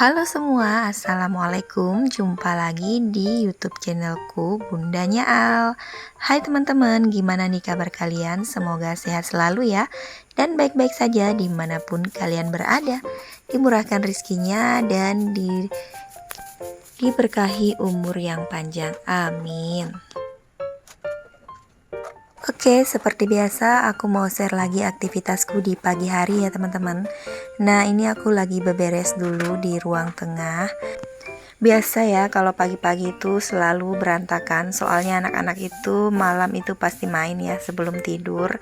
Halo semua, Assalamualaikum. Jumpa lagi di YouTube channelku Bundanya Al. Hai teman-teman, gimana nih kabar kalian? Semoga sehat selalu ya, dan baik-baik saja dimanapun kalian berada. Dimurahkan rizkinya dan diberkahi umur yang panjang. Amin. Oke, seperti biasa aku mau share lagi aktivitasku di pagi hari ya teman-teman. Nah, ini aku lagi beberes dulu di ruang tengah. Biasa ya kalau pagi-pagi itu selalu berantakan, soalnya anak-anak itu malam itu pasti main ya sebelum tidur.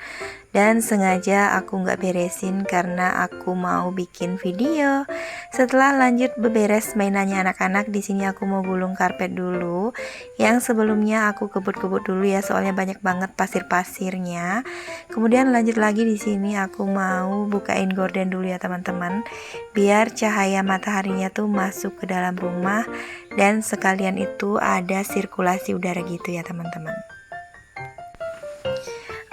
Dan sengaja aku nggak beresin karena aku mau bikin video. Setelah lanjut beberes mainannya anak-anak, di sini aku mau gulung karpet dulu. Yang sebelumnya aku kebut-kebut dulu ya, soalnya banyak banget pasir-pasirnya. Kemudian lanjut lagi di sini aku mau bukain gorden dulu ya teman-teman, biar cahaya mataharinya tuh masuk ke dalam rumah dan sekalian itu ada sirkulasi udara gitu ya teman-teman.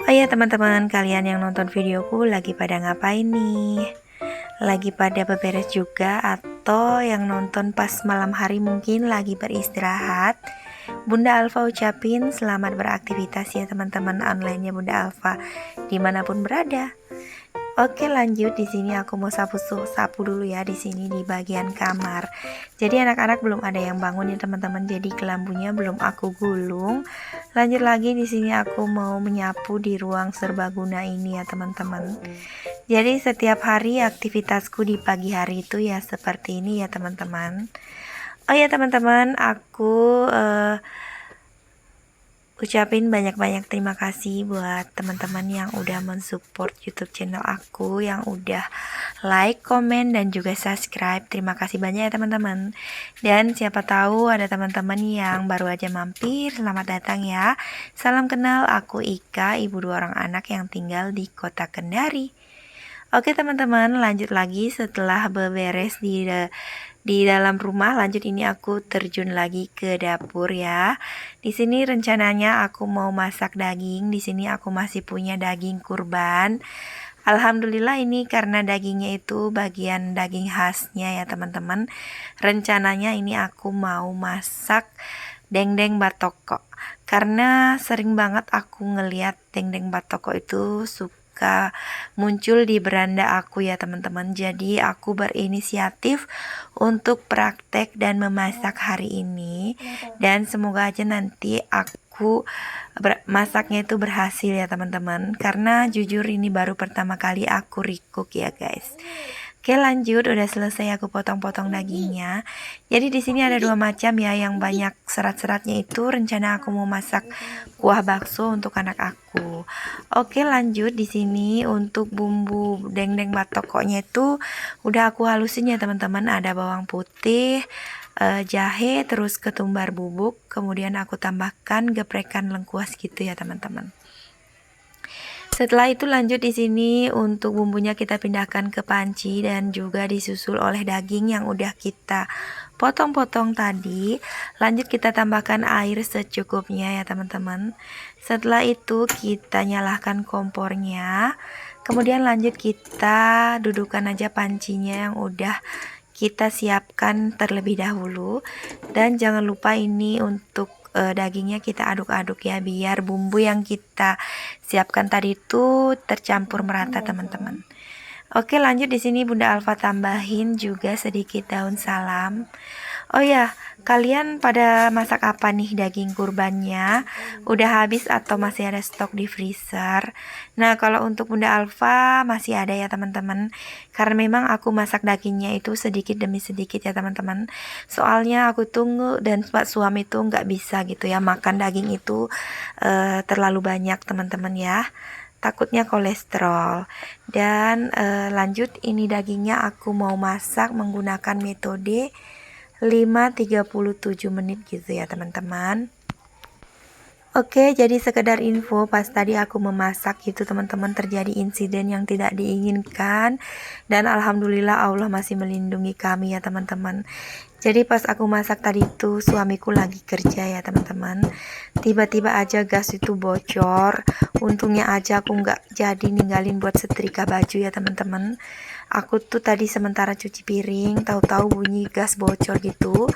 Oh ya teman-teman, kalian yang nonton videoku lagi pada ngapain nih? Lagi pada beberes juga atau yang nonton pas malam hari mungkin lagi beristirahat? Bunda Alfa ucapin selamat beraktivitas ya teman-teman online-nya Bunda Alfa dimanapun berada. Oke, lanjut di sini aku mau sapu dulu ya di sini di bagian kamar. Jadi anak-anak belum ada yang bangun ya teman-teman. Jadi kelambunya belum aku gulung. Lanjut lagi di sini aku mau menyapu di ruang serbaguna ini ya teman-teman. Jadi setiap hari aktivitasku di pagi hari itu ya seperti ini ya teman-teman. Oh ya teman-teman, aku ucapin banyak-banyak terima kasih buat teman-teman yang udah mensupport YouTube channel aku, yang udah like, komen, dan juga subscribe. Terima kasih banyak ya teman-teman. Dan siapa tahu ada teman-teman yang baru aja mampir, selamat datang ya. Salam kenal, aku Ika, ibu 2 orang anak yang tinggal di kota Kendari. Oke teman-teman, lanjut lagi setelah beberes di dalam rumah. Lanjut ini aku terjun lagi ke dapur ya. Di sini rencananya aku mau masak daging. Di sini aku masih punya daging kurban. Alhamdulillah ini karena dagingnya itu bagian daging khasnya ya teman-teman. Rencananya ini aku mau masak dendeng batoko. Karena sering banget aku ngeliat dendeng batoko itu suka muncul di beranda aku ya teman-teman. Jadi aku berinisiatif untuk praktek dan memasak hari ini, dan semoga aja nanti aku masaknya itu berhasil ya teman-teman, karena jujur ini baru pertama kali aku recook ya guys. Oke, lanjut, udah selesai aku potong-potong dagingnya. Jadi di sini ada 2 macam ya, yang banyak serat-seratnya itu rencana aku mau masak kuah bakso untuk anak aku. Oke, lanjut di sini untuk bumbu dendeng batokoknya itu udah aku halusin ya teman-teman. Ada bawang putih, jahe, terus ketumbar bubuk, kemudian aku tambahkan geprekan lengkuas gitu ya teman-teman. Setelah itu lanjut di sini untuk bumbunya kita pindahkan ke panci dan juga disusul oleh daging yang udah kita potong-potong tadi. Lanjut kita tambahkan air secukupnya ya teman-teman. Setelah itu kita nyalakan kompornya. Kemudian lanjut kita dudukan aja pancinya yang udah kita siapkan terlebih dahulu. Dan jangan lupa ini untuk dagingnya kita aduk-aduk ya, biar bumbu yang kita siapkan tadi itu tercampur merata teman-teman. Oke, lanjut di sini Bunda Alfa tambahin juga sedikit daun salam. Oh ya, kalian pada masak apa nih daging kurbannya? Udah habis atau masih ada stok di freezer? Nah, kalau untuk Bunda Alfa masih ada ya teman-teman. Karena memang aku masak dagingnya itu sedikit demi sedikit ya teman-teman. Soalnya aku tunggu dan suami tuh nggak bisa gitu ya makan daging itu terlalu banyak teman-teman ya. Takutnya kolesterol. Dan lanjut ini dagingnya aku mau masak menggunakan metode 5-37 menit gitu ya teman-teman. Oke, jadi sekedar info, pas tadi aku memasak gitu teman-teman, terjadi insiden yang tidak diinginkan, dan alhamdulillah Allah masih melindungi kami ya teman-teman. Jadi pas aku masak tadi tuh suamiku lagi kerja ya teman-teman. Tiba-tiba aja gas itu bocor. Untungnya aja aku nggak jadi ninggalin buat setrika baju ya teman-teman. Aku tuh tadi sementara cuci piring, tahu-tahu bunyi gas bocor gitu.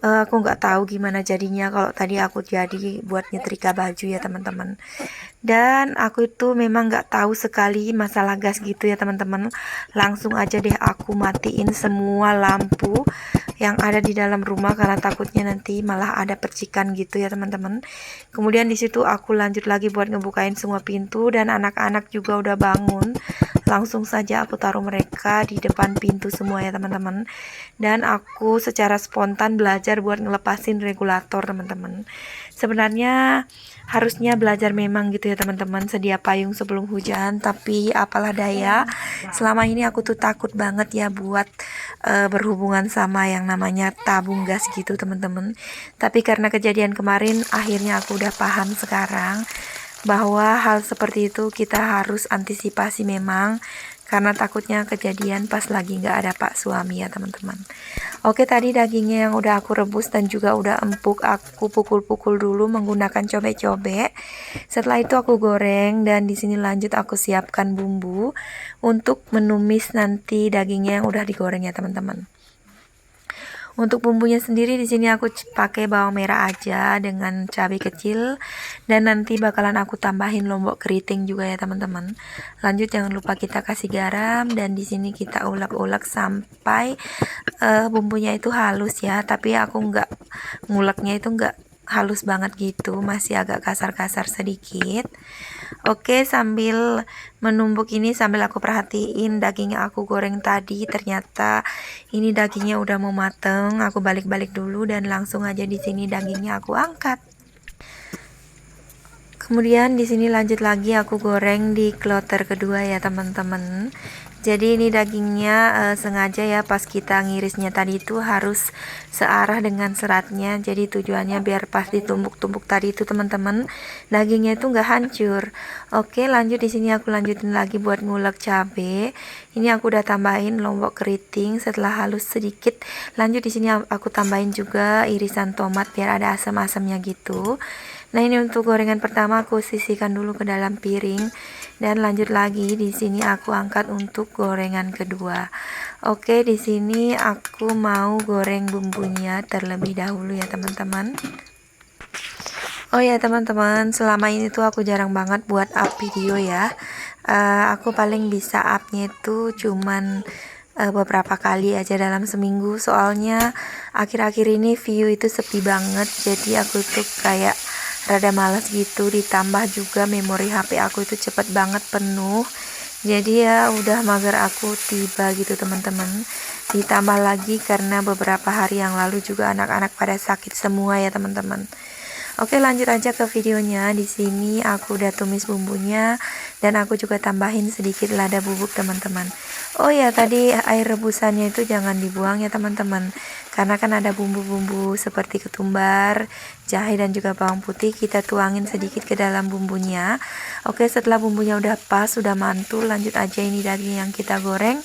Aku nggak tahu gimana jadinya kalau tadi aku jadi buat nyetrika baju ya teman-teman. Dan aku itu memang nggak tahu sekali masalah gas gitu ya teman-teman. Langsung aja deh aku matiin semua lampu yang ada di dalam rumah karena takutnya nanti malah ada percikan gitu ya teman-teman. Kemudian di situ aku lanjut lagi buat ngebukain semua pintu dan anak-anak juga udah bangun. Langsung saja aku taruh mereka di depan pintu semua ya teman-teman. Dan aku secara spontan belajar buat ngelepasin regulator teman-teman. Sebenarnya harusnya belajar memang gitu ya teman-teman, sedia payung sebelum hujan, tapi apalah daya, selama ini aku tuh takut banget ya buat berhubungan sama yang namanya tabung gas gitu teman-teman. Tapi karena kejadian kemarin akhirnya aku udah paham sekarang bahwa hal seperti itu kita harus antisipasi memang, karena takutnya kejadian pas lagi nggak ada pak suami ya teman-teman. Oke, tadi dagingnya yang udah aku rebus dan juga udah empuk, aku pukul-pukul dulu menggunakan cobek-cobek. Setelah itu aku goreng dan di sini lanjut aku siapkan bumbu untuk menumis nanti dagingnya yang udah digoreng ya teman-teman. Untuk bumbunya sendiri di sini aku pakai bawang merah aja dengan cabai kecil dan nanti bakalan aku tambahin lombok keriting juga ya teman-teman. Lanjut jangan lupa kita kasih garam dan di sini kita ulek-ulek sampai bumbunya itu halus ya. Tapi aku nggak nguleknya itu nggak halus banget gitu, masih agak kasar-kasar sedikit. Oke, sambil menumbuk ini sambil aku perhatiin daging yang aku goreng tadi, ternyata ini dagingnya udah mau mateng. Aku balik-balik dulu dan langsung aja di sini dagingnya aku angkat. Kemudian di sini lanjut lagi aku goreng di kloter kedua ya teman-teman. Jadi ini dagingnya sengaja ya pas kita ngirisnya tadi itu harus searah dengan seratnya. Jadi tujuannya biar pas ditumbuk-tumbuk tadi itu teman-teman, dagingnya itu nggak hancur. Oke, lanjut di sini aku lanjutin lagi buat ngulek cabe. Ini aku udah tambahin lombok keriting setelah halus sedikit. Lanjut di sini aku tambahin juga irisan tomat biar ada asam-asamnya gitu. Nah, ini untuk gorengan pertama aku sisihkan dulu ke dalam piring dan lanjut lagi di sini aku angkat untuk gorengan kedua. Oke, di sini aku mau goreng bumbunya terlebih dahulu ya teman-teman. Oh ya teman-teman, selama ini tuh aku jarang banget buat up video ya. Aku paling bisa upnya itu cuman beberapa kali aja dalam seminggu, soalnya akhir-akhir ini view itu sepi banget, jadi aku tuh kayak rada malas gitu. Ditambah juga memori HP aku itu cepet banget penuh, jadi ya udah mager aku tiba gitu teman-teman. Ditambah lagi karena beberapa hari yang lalu juga anak-anak pada sakit semua ya teman-teman. Oke, lanjut aja ke videonya. Di sini aku udah tumis bumbunya dan aku juga tambahin sedikit lada bubuk teman-teman. Oh ya, tadi air rebusannya itu jangan dibuang ya teman-teman, karena kan ada bumbu-bumbu seperti ketumbar, jahe dan juga bawang putih. Kita tuangin sedikit ke dalam bumbunya. Oke, setelah bumbunya udah pas, udah mantul, lanjut aja ini daging yang kita goreng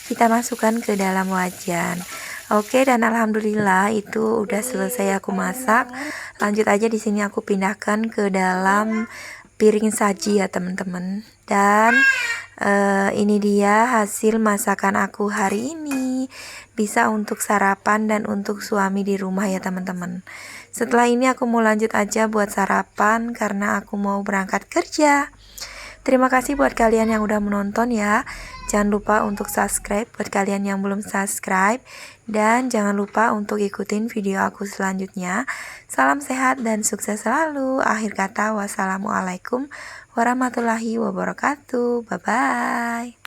kita masukkan ke dalam wajan. Oke, dan alhamdulillah itu udah selesai aku masak. Lanjut aja di sini aku pindahkan ke dalam piring saji ya teman-teman. Dan ini dia hasil masakan aku hari ini. Bisa untuk sarapan dan untuk suami di rumah ya teman-teman. Setelah ini aku mau lanjut aja buat sarapan karena aku mau berangkat kerja. Terima kasih buat kalian yang udah menonton ya. Jangan lupa untuk subscribe buat kalian yang belum subscribe. Dan jangan lupa untuk ikutin video aku selanjutnya. Salam sehat dan sukses selalu. Akhir kata, wassalamualaikum warahmatullahi wabarakatuh. Bye-bye.